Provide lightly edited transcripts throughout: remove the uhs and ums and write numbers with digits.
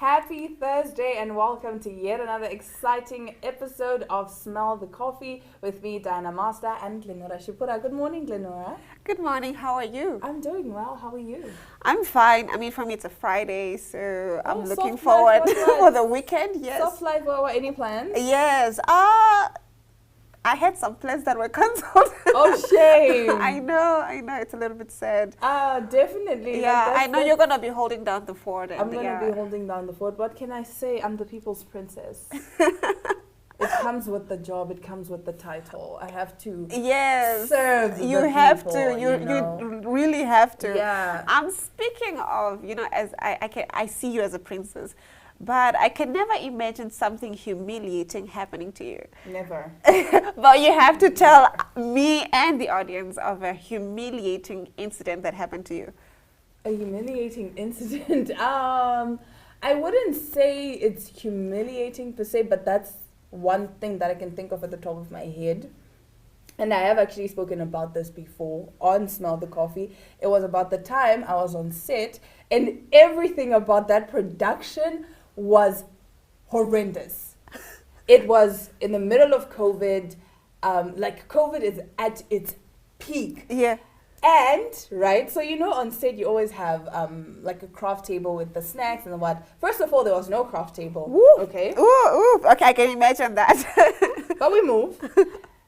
Happy Thursday and welcome to yet another exciting episode of Smell the Coffee with me, Diana Master, and Glenora Shipura. Good morning, Glenora. Good morning, how are you? I'm doing well. How are you? I'm fine. I mean, for me, it's a Friday, so I'm looking soft forward life, for the weekend. Yes. Soft life, any plans? Yes. I had some plans that were cancelled. Oh, shame. I know. It's a little bit sad. Definitely. Yeah, I know you're going to be holding down the fort. I'm going to be holding down the fort. What can I say? I'm the people's princess. It comes with the job. It comes with the title. I have to serve the you have people, to. You really have to. Yeah. I'm speaking of, as I see you as a princess. But I can never imagine something humiliating happening to you. Never. But you have to tell me and the audience of a humiliating incident that happened to you. A humiliating incident? I wouldn't say it's humiliating per se, but that's one thing that I can think of at the top of my head. And I have actually spoken about this before on Smell the Coffee. It was about the time I was on set, and everything about that production was horrendous. It was in the middle of COVID. COVID is at its peak. Yeah. And, right, so on set you always have a craft table with the snacks and the what. First of all, there was no craft table. Ooh. Okay. Ooh. Okay, I can imagine that. But we move.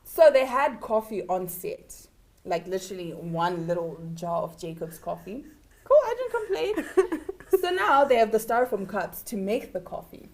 So they had coffee on set. Like literally one little jar of Jacob's coffee. Cool, I didn't complain. So now they have the styrofoam cups to make the coffee.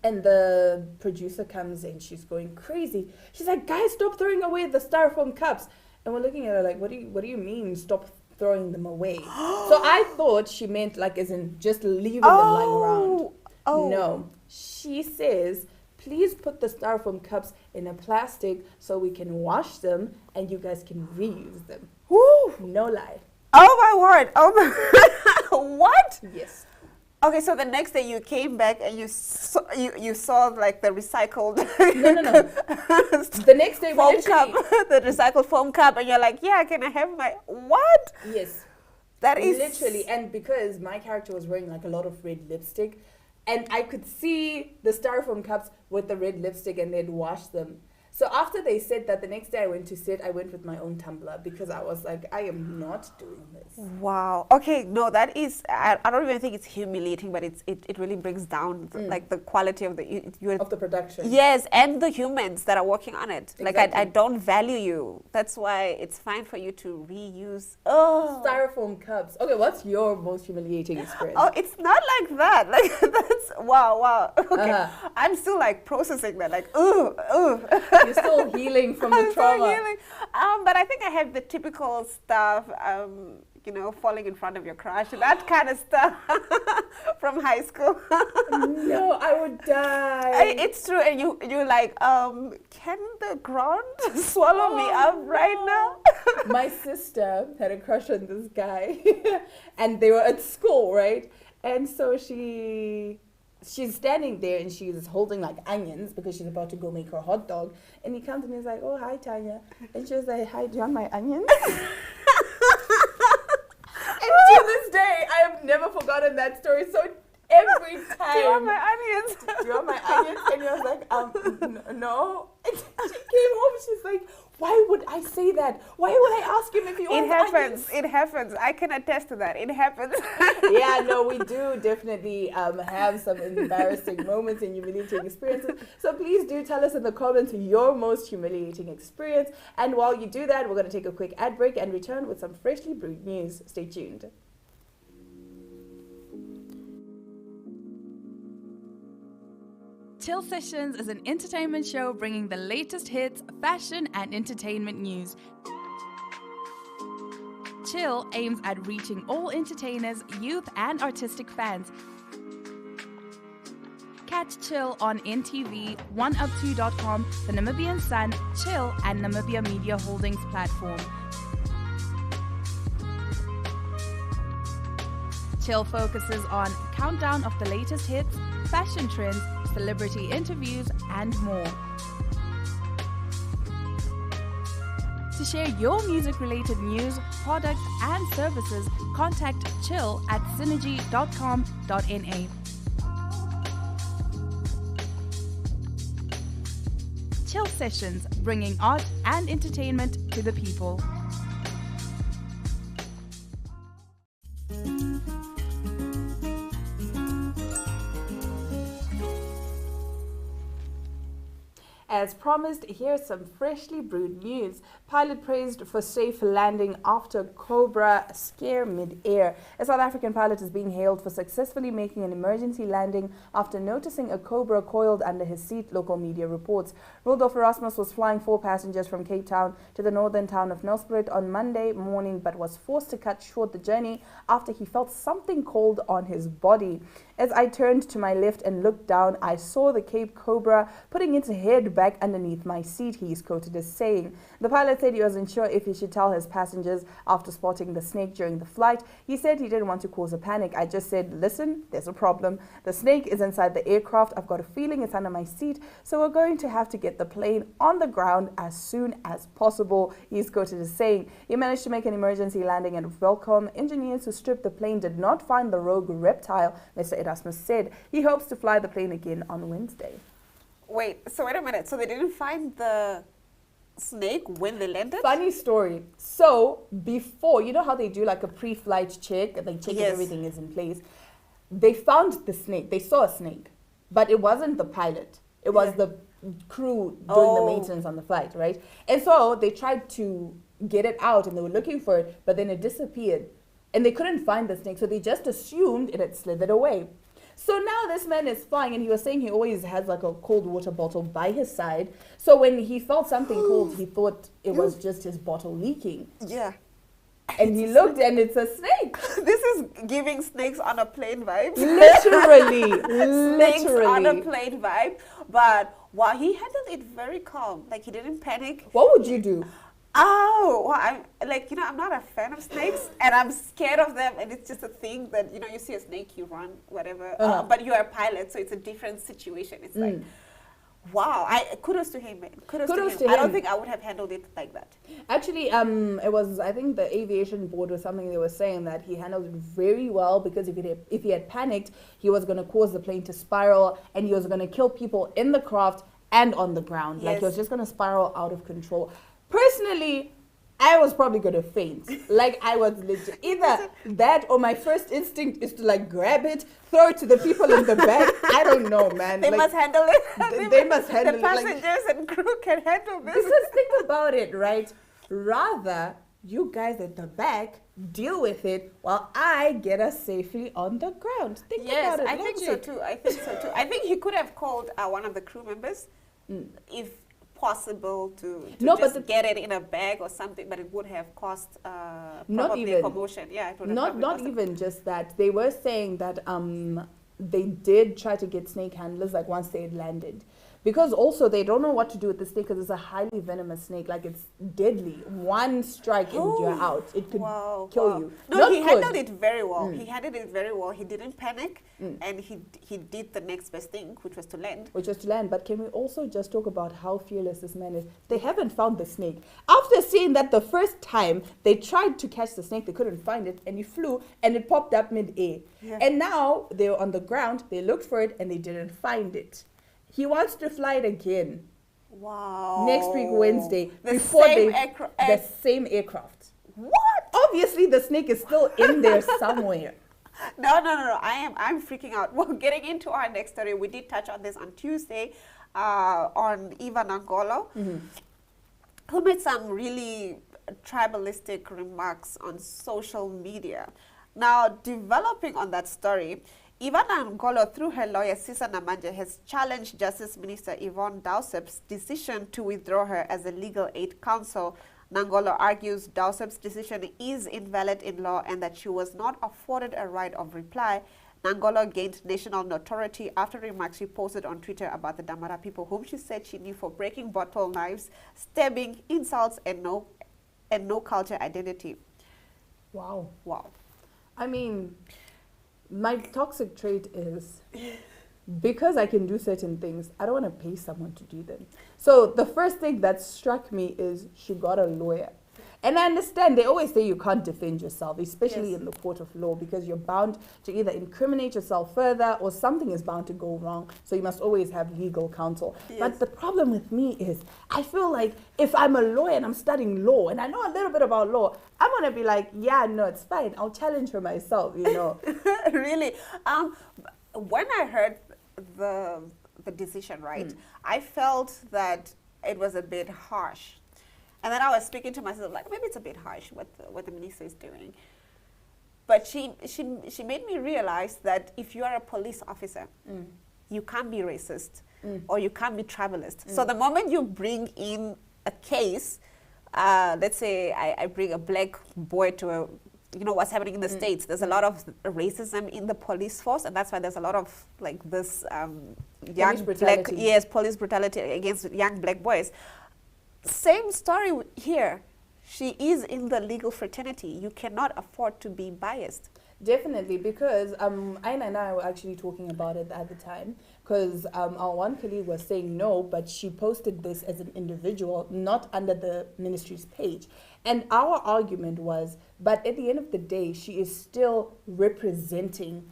And the producer comes in, she's going crazy. She's like, guys, stop throwing away the styrofoam cups. And we're looking at her like, what do you mean stop throwing them away? So I thought she meant as in just leaving them lying around. Oh. No. She says, please put the styrofoam cups in a plastic so we can wash them and you guys can reuse them. Woo. No lie. Oh my word. Oh my What? Yes. Okay, so the next day you came back and you saw the recycled No. The next day foam cup, the recycled foam cup, and you're like, yeah, can I have my what? Yes. That is literally, and because my character was wearing a lot of red lipstick, and I could see the styrofoam cups with the red lipstick, and they'd washed them. So after they said that, the next day I went to set, I went with my own tumbler because I was like, I am not doing this. Wow. Okay, no, that is, I don't even think it's humiliating, but it really brings down the quality of the production. Yes, and the humans that are working on it. Exactly. I don't value you. That's why it's fine for you to reuse. Styrofoam cups. Okay, what's your most humiliating experience? Oh, it's not like that. That's, wow. Okay. I'm still processing that, ooh. You're still healing from the trauma. Still healing. But I think I have the typical stuff, falling in front of your crush, that kind of stuff from high school. No, I would die. It's true, and you're like, can the ground swallow me up right now? My sister had a crush on this guy, and they were at school, right? And so she's standing there and she's holding onions because she's about to go make her hot dog. And he comes and he's like, oh, hi, Tanya. And she was like, hi, do you want my onions? And to this day, I have never forgotten that story. So every time. Do you want my onions? Do you want my onions? And he was like, no. And she came home, she's like, why would I say that? Why would I ask him if he wants onions? It happens. I can attest to that. It happens. Yeah, no, we do definitely have some embarrassing moments and humiliating experiences. So please do tell us in the comments your most humiliating experience. And while you do that, we're going to take a quick ad break and return with some freshly brewed news. Stay tuned. Chill Sessions is an entertainment show bringing the latest hits, fashion, and entertainment news. Chill aims at reaching all entertainers, youth, and artistic fans. Catch Chill on NTV, 1up2.com, the Namibian Sun, Chill, and Namibia Media Holdings platform. Chill focuses on countdown of the latest hits, fashion trends, celebrity interviews, and more. To share your music-related news, products, and services, contact chill at synergy.com.na. Chill Sessions, bringing art and entertainment to the people. As promised, here's some freshly brewed news. Pilot praised for safe landing after Cobra scare mid-air. A South African pilot is being hailed for successfully making an emergency landing after noticing a Cobra coiled under his seat, local media reports. Rudolf Erasmus was flying 4 passengers from Cape Town to the northern town of Nelspruit on Monday morning, but was forced to cut short the journey after he felt something cold on his body. As I turned to my left and looked down, I saw the Cape Cobra putting its head back underneath my seat, he is quoted as saying. The pilot said he wasn't sure if he should tell his passengers after spotting the snake during the flight. He said he didn't want to cause a panic. I just said, listen, there's a problem. The snake is inside the aircraft. I've got a feeling it's under my seat, so we're going to have to get the plane on the ground as soon as possible, he is quoted as saying. He managed to make an emergency landing and welcome. Engineers who stripped the plane did not find the rogue reptile, Mr. Erasmus said. He hopes to fly the plane again on Wednesday. Wait a minute. So they didn't find the snake when they landed? Funny story. So before, you know how they do like a pre-flight check, they check if everything is in place. They found the snake. They saw a snake, but it wasn't the pilot. It was the crew doing the maintenance on the flight, right? And so they tried to get it out and they were looking for it, but then it disappeared and they couldn't find the snake. So they just assumed it had slithered away. So now this man is flying, and he was saying he always has like a cold water bottle by his side. So when he felt something cold, he thought it was just his bottle leaking. Yeah. And he looked, and it's a snake. This is giving snakes on a plane vibe. Literally. Snakes Literally. on a plane vibe. But wow, he handled it very calm. Like, he didn't panic. What would you do? Oh, well, I'm like, I'm not a fan of snakes, and I'm scared of them, and it's just a thing that, you see a snake, you run, whatever, but you're a pilot, so it's a different situation. It's like, wow, kudos to him, man. Kudos to him. I don't think I would have handled it like that. Actually, it was, I think the aviation board or something, they were saying that he handled it very well, because if he had panicked, he was going to cause the plane to spiral, and he was going to kill people in the craft and on the ground. Like, he was just going to spiral out of control. Personally, I was probably going to faint. Like, I was legit. Either that or my first instinct is to, like, grab it, throw it to the people in the back. I don't know, man. They must handle it. They must handle it. The passengers and crew can handle this. Because think about it, right? Rather, you guys at the back deal with it while I get us safely on the ground. Think about it. I think so too. I think he could have called one of the crew members if possible to get it in a bag or something, but it would have cost probably a commotion. Yeah, it would have not even just that. They were saying that they did try to get snake handlers like once they had landed, because also they don't know what to do with the snake, because it's a highly venomous snake. Like, it's deadly. One strike and you're out. It could kill you. No, he handled it very well. He handled it very well. He didn't panic, and he did the next best thing, which was to land. But can we also just talk about how fearless this man is? They haven't found the snake. After seeing that the first time they tried to catch the snake, they couldn't find it, and he flew, and it popped up mid-air. Yeah. And now they were on the ground, they looked for it, and they didn't find it. He wants to fly it again. Wow. Next week, Wednesday. The same aircraft. What? Obviously, the snake is still in there somewhere. No. I'm freaking out. Well, getting into our next story, we did touch on this on Tuesday on Eva Nangolo, who made some really tribalistic remarks on social media. Now, developing on that story, Eva Nangolo, through her lawyer Sisa Namanje, has challenged Justice Minister Yvonne Dowsep's decision to withdraw her as a legal aid counsel. Nangolo argues Dowsep's decision is invalid in law and that she was not afforded a right of reply. Nangolo gained national notoriety after remarks she posted on Twitter about the Damara people, whom she said she knew for breaking bottle knives, stabbing, insults, and no culture identity. Wow. I mean, my toxic trait is, because I can do certain things, I don't want to pay someone to do them. So the first thing that struck me is she got a lawyer. And I understand they always say you can't defend yourself, especially Yes. in the court of law, because you're bound to either incriminate yourself further or something is bound to go wrong. So you must always have legal counsel. Yes. But the problem with me is I feel like if I'm a lawyer and I'm studying law and I know a little bit about law, I'm going to be like, yeah, no, it's fine. I'll challenge her myself, you know. Really? When I heard the decision, right, I felt that it was a bit harsh. And then I was speaking to myself, like, maybe it's a bit harsh what the minister is doing. But she made me realize that if you are a police officer, you can't be racist or you can't be tribalist. So the moment you bring in a case, let's say I bring a black boy to a, you know what's happening in the States, there's a lot of racism in the police force, and that's why there's a lot of like this young black, police brutality against young black boys. Same story here. She is in the legal fraternity. You cannot afford to be biased. Definitely, because Aina and I were actually talking about it at the time, because our one colleague was saying no, but she posted this as an individual, not under the ministry's page. And our argument was, but at the end of the day, she is still representing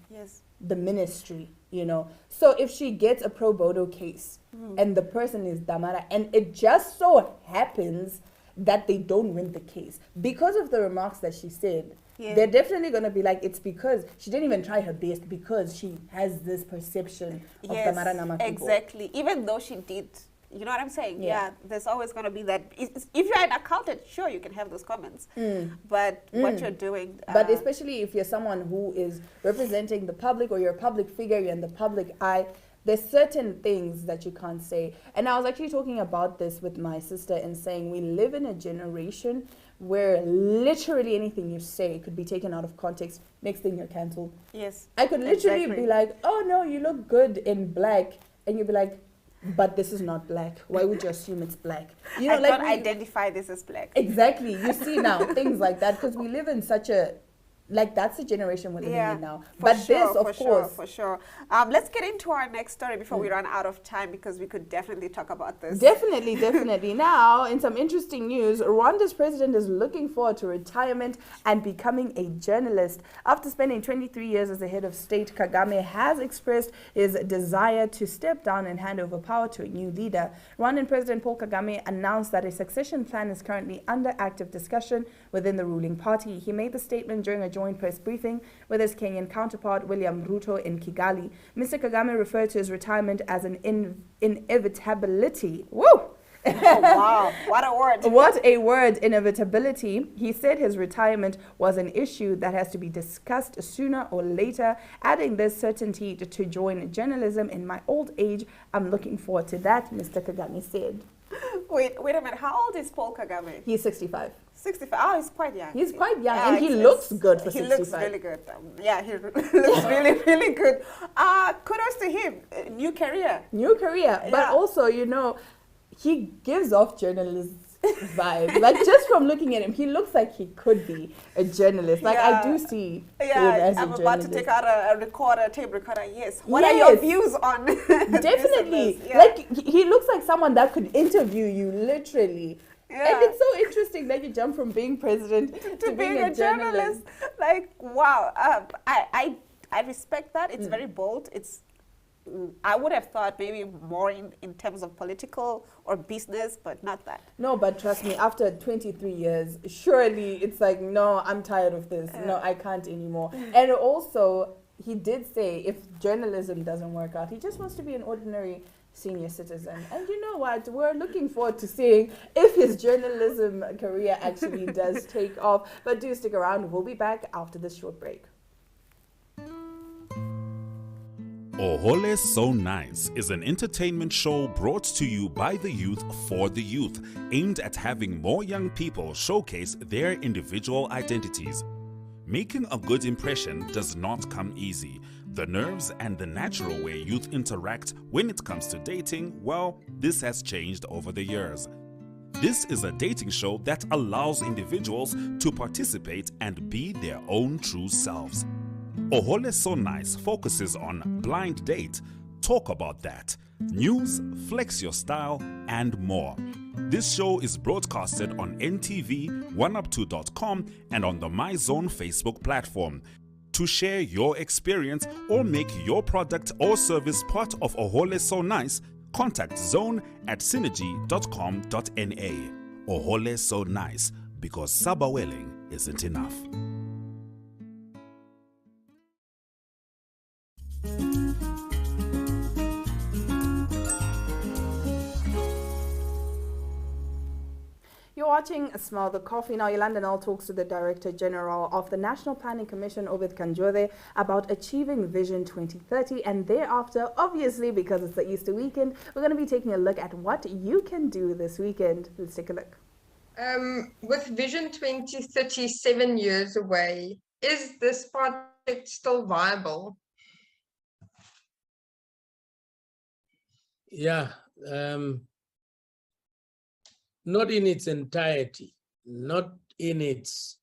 the ministry, you know. So if she gets a pro bono case and the person is Damara, and it just so happens that they don't win the case because of the remarks that she said, they're definitely going to be like, it's because she didn't even try her best, because she has this perception of Damara Nama people. Exactly. Even though she did, you know what I'm saying? Yeah, there's always going to be that. If you're an accountant, sure, you can have those comments. But what you're doing... but especially if you're someone who is representing the public, or you're a public figure, you're in the public eye, there's certain things that you can't say. And I was actually talking about this with my sister and saying we live in a generation where literally anything you say could be taken out of context. Next thing you're cancelled. Yes. I could literally be like, oh no, you look good in black. And you'd be like, but this is not black. Why would you assume it's black? You know, I don't identify this as black. Exactly. You see now, things like that, because we live in such a, like, that's the generation we're living in now. But this, of course. For sure. Let's get into our next story before we run out of time, because we could definitely talk about this. Definitely. Now, in some interesting news, Rwanda's president is looking forward to retirement and becoming a journalist. After spending 23 years as the head of state, Kagame has expressed his desire to step down and hand over power to a new leader. Rwandan President Paul Kagame announced that a succession plan is currently under active discussion within the ruling party. He made the statement during a joint press briefing with his Kenyan counterpart William Ruto in Kigali. Mr. Kagame referred to his retirement as an inevitability. Woo! Oh, wow, what a word. What a word, inevitability. He said his retirement was an issue that has to be discussed sooner or later, adding this certainty to join journalism in my old age. I'm looking forward to that, Mr. Kagame said. Wait a minute. How old is Paul Kagame? He's 65. 65. Oh, he's quite young. He's quite young, and he looks good for 65. He looks really good. He looks really good. Kudos to him. New career. But also, you know, he gives off journalist vibes. Like, just from looking at him, he looks like he could be a journalist. Like, I do see him as a I'm journalist. about to take out a tape recorder. Yes. What are your views on Definitely. Like, he looks like someone that could interview you, literally. Yeah. And it's so interesting that you jump from being president to being a journalist. Like, wow. I respect that. It's very bold. I would have thought maybe more in terms of political or business, but not that. No, but trust me, after 23 years, surely it's like, no, I'm tired of this. No, I can't anymore. And also, he did say if journalism doesn't work out, he just wants to be an ordinary senior citizen. And you know what? We're looking forward to seeing if his journalism career actually does take off. But do stick around. We'll be back after this short break. Ohole So Nice is an entertainment show brought to you by the youth for the youth, aimed at having more young people showcase their individual identities. Making a good impression does not come easy. The nerves and the natural way youth interact when it comes to dating, well, this has changed over the years. This is a dating show that allows individuals to participate and be their own true selves. Ohole So Nice focuses on blind date, talk about that, news, flex your style, and more. This show is broadcasted on NTV, 1up2.com, and on the MyZone Facebook platform. To share your experience or make your product or service part of Ohole So Nice, contact Zone at synergy.com.na. Ohole So Nice, because sabawelling isn't enough. You're watching Smell the Coffee. Now, Yolanda Nell talks to the Director General of the National Planning Commission, Obed Kanjore, about achieving Vision 2030. And thereafter, obviously, because it's the Easter weekend, we're going to be taking a look at what you can do this weekend. Let's take a look. With Vision 2030 7 years away, is this project still viable? Yeah. Not in its entirety, not in its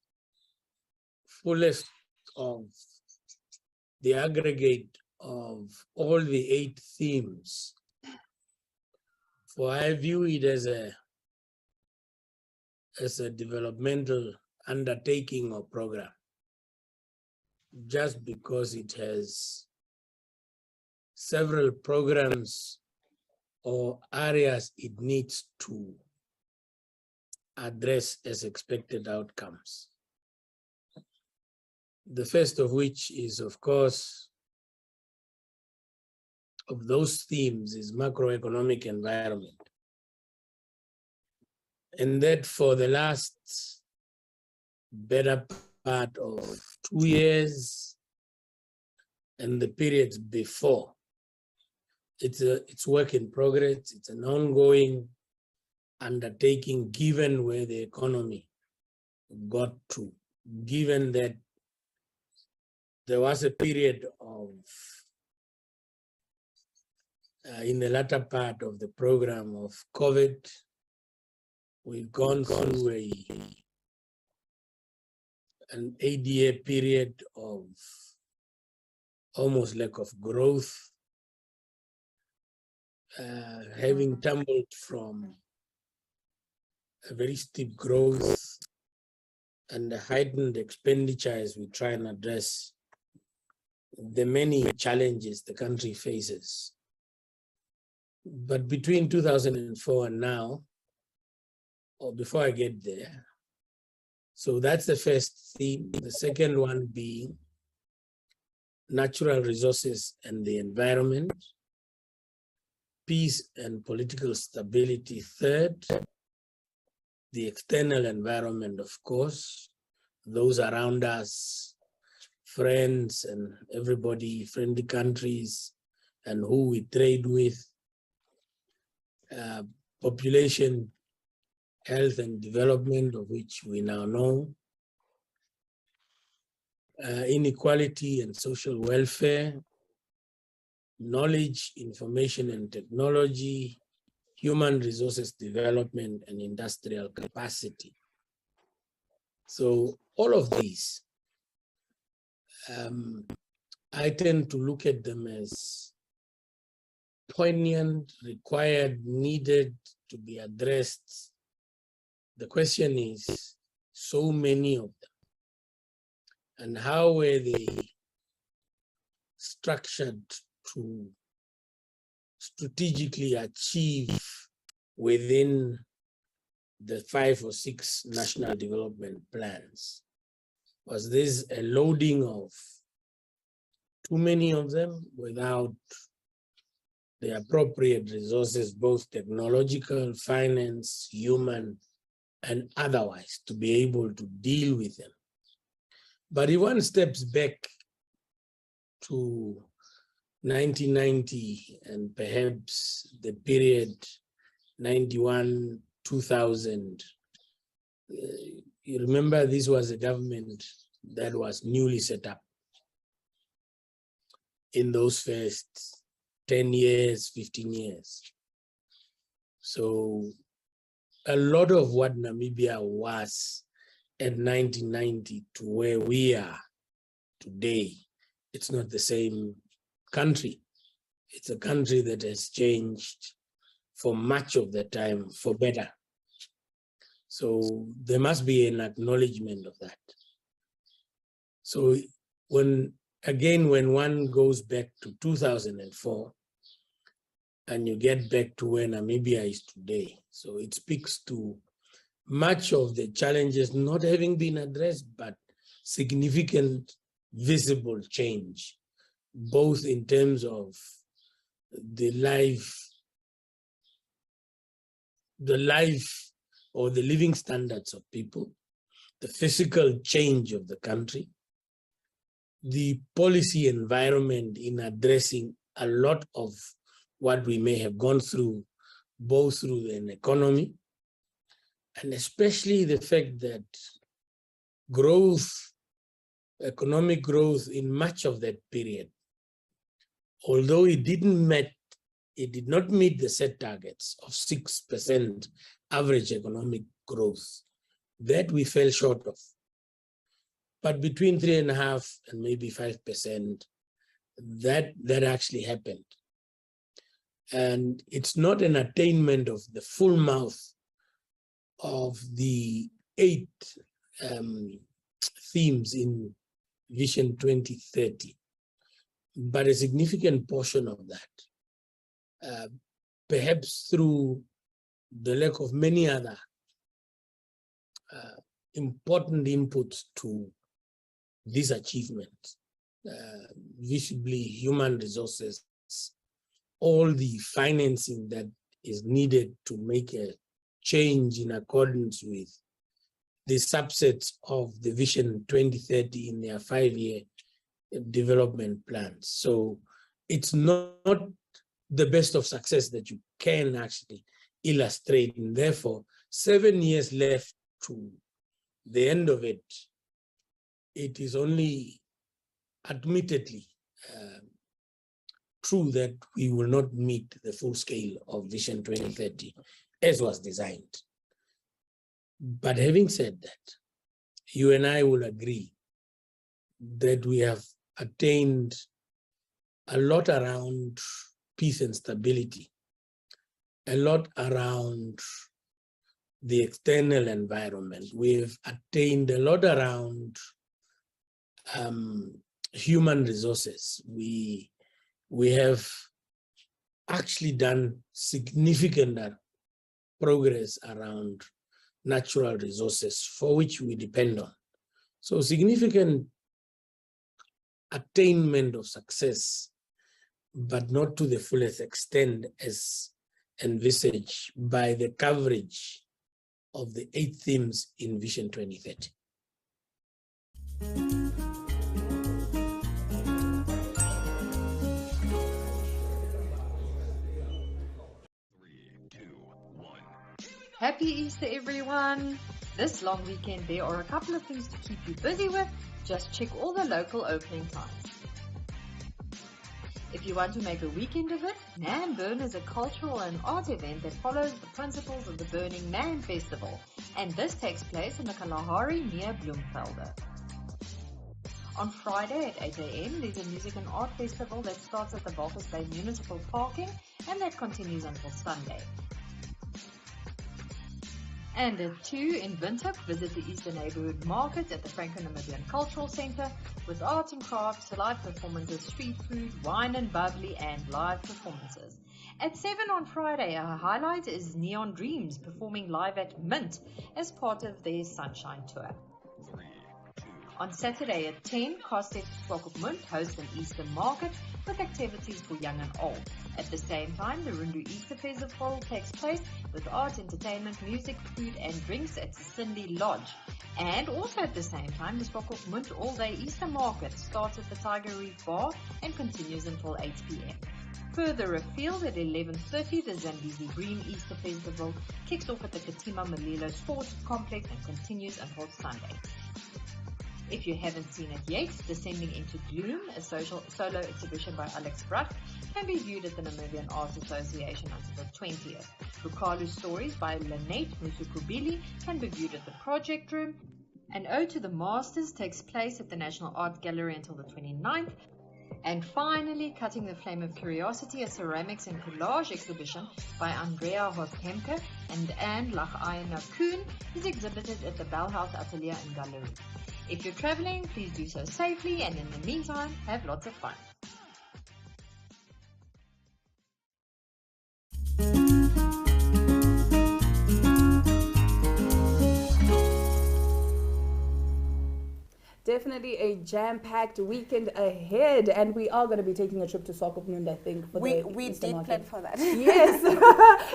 fullest of the aggregate of all the 8 themes. For I view it as a developmental undertaking or program, just because it has several programs or areas it needs to address as expected outcomes. The first of which is, of course, of those themes is macroeconomic environment. And that for the last better part of 2 years and the periods before, it's work in progress, it's an ongoing undertaking given where the economy got to, given that there was a period of, in the latter part of the program of COVID, we've gone through an ADA period of almost lack of growth, having tumbled from a very steep growth and a heightened expenditure as we try and address the many challenges the country faces. But between 2004 and now, or before I get there, so that's the first theme. The second one being natural resources and the environment, peace and political stability third, the external environment, of course, those around us, friends and everybody, friendly countries, and who we trade with, population, health and development, of which we now know, inequality and social welfare, knowledge, information and technology, human resources development, and industrial capacity. So all of these, I tend to look at them as poignant, required, needed to be addressed. The question is, so many of them, and how were they structured to strategically achieve within the 5 or 6 national development plans? Was this a loading of too many of them without the appropriate resources, both technological, finance, human, and otherwise, to be able to deal with them? But if one steps back to 1990 and perhaps the period 91, 2000, you remember this was a government that was newly set up in those first 10 years, 15 years. So a lot of what Namibia was at 1990 to where we are today, it's not the same country. It's a country that has changed for much of the time for better. So there must be an acknowledgement of that. So when one goes back to 2004 and you get back to where Namibia is today, so it speaks to much of the challenges not having been addressed, but significant visible change, both in terms of the life or the living standards of people, the physical change of the country, the policy environment in addressing a lot of what we may have gone through, both through an economy, and especially the fact that economic growth in much of that period, although it did not meet the set targets of 6% average economic growth that we fell short of. But between 3.5% and maybe 5%, that actually happened. And it's not an attainment of the full mouth of the 8 themes in Vision 2030, but a significant portion of that, perhaps through the lack of many other important inputs to this achievement, visibly human resources, all the financing that is needed to make a change in accordance with the subsets of the Vision 2030 in their 5-year development plans. So it's not the best of success that you can actually illustrate, and therefore 7 years left to the end of it. It is only admittedly true that we will not meet the full scale of Vision 2030 as was designed. But having said that, you and I will agree that we have attained a lot around peace and stability, a lot around the external environment. We've attained a lot around human resources. We have actually done significant progress around natural resources for which we depend on. So significant attainment of success, but not to the fullest extent as envisaged by the coverage of the 8 themes in Vision 2030. Happy Easter, everyone! This long weekend, there are a couple of things to keep you busy with. Just check all the local opening times. If you want to make a weekend of it, Man Burn is a cultural and art event that follows the principles of the Burning Man Festival, and this takes place in the Kalahari near Bloemfontein. On Friday at 8 a.m, there's a music and art festival that starts at the Walvis Bay Municipal Parking and that continues until Sunday. And at 2 in Windhoek, visit the Easter Neighborhood Market at the Franco-Namibian Cultural Center with art and crafts, live performances, street food, wine and bubbly, and live performances. At 7 on Friday, our highlight is Neon Dreams performing live at Mint as part of their Sunshine Tour. On Saturday at 10, Kostek Swakopmund hosts an Easter market with activities for young and old. At the same time, the Rundu Easter Festival takes place with art, entertainment, music, food and drinks at Cindy Lodge. And also at the same time, the Swakopmund All-Day Easter Market starts at the Tiger Reef Bar and continues until 8 p.m. Further afield at 11:30, the Zambezi Green Easter Festival kicks off at the Katima Malilo Sports Complex and continues until Sunday. If you haven't seen it yet, Descending into Gloom, a solo exhibition by Alex Bruck, can be viewed at the Namibian Arts Association until the 20th. Rukalu Stories by Lynette Musukubili can be viewed at the Project Room. An Ode to the Masters takes place at the National Art Gallery until the 29th. And finally, Cutting the Flame of Curiosity, a ceramics and collage exhibition by Andrea Hothemke and Anne Lach-Ayana Kuhn, is exhibited at the Bell House Atelier and Gallery. If you're traveling, please do so safely, and in the meantime, have lots of fun. Definitely a jam-packed weekend ahead, and we are going to be taking a trip to Sokopmund, I think. For We the Easter did market. plan for that. Yes.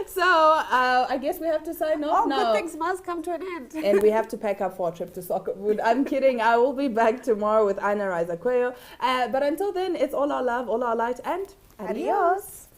So I guess we have to sign off All now. good things must come to an end. And we have to pack up for our trip to Sokopmund. I'm kidding. I will be back tomorrow with Aina Riza Cuello. But until then, it's all our love, all our light, and adios.